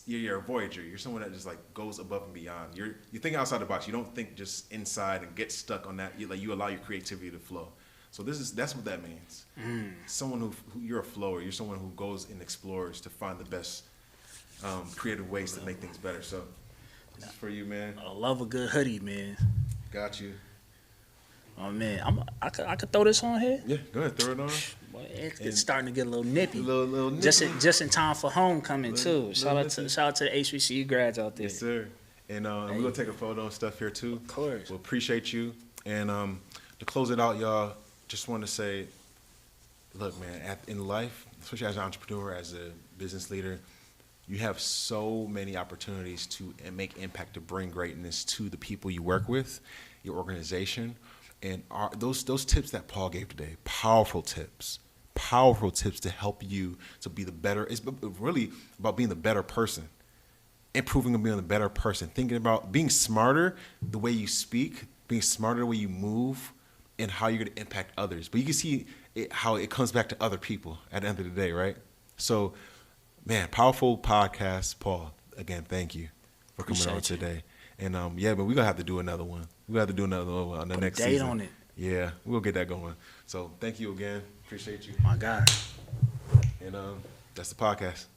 you're a voyager. You're someone that just like goes above and beyond. You think outside the box. You don't think just inside and get stuck on that. You allow your creativity to flow. So that's what that means. Someone who you're a flower. You're someone who goes and explores to find the best creative ways to make things better. So this is for you, man. I love a good hoodie, man. Got you. Oh man, I could throw this on here. Yeah, go ahead, throw it on. Boy, it's starting to get a little nippy. Little nippy. Just in time for homecoming too. Shout out to the HBCU grads out there. Yes, sir. And we're gonna take a photo and stuff here too. Of course. We'll appreciate you. And to close it out, y'all, just want to say, look, man, in life, especially as an entrepreneur, as a business leader, you have so many opportunities to make impact, to bring greatness to the people you work with, your organization. And those tips that Paul gave today, powerful tips to help you to be the better. It's really about being the better person, improving and being the better person, thinking about being smarter, the way you speak, being smarter the way you move, and how you're going to impact others. But you can see how it comes back to other people at the end of the day, right? So, man, powerful podcast, Paul. Again, thank you for coming on today. And yeah, but we're gonna have to do another one. We're gonna have to do another one on the next season. Date on it. Yeah, we'll get that going. So thank you again. Appreciate you. My God. And that's the podcast.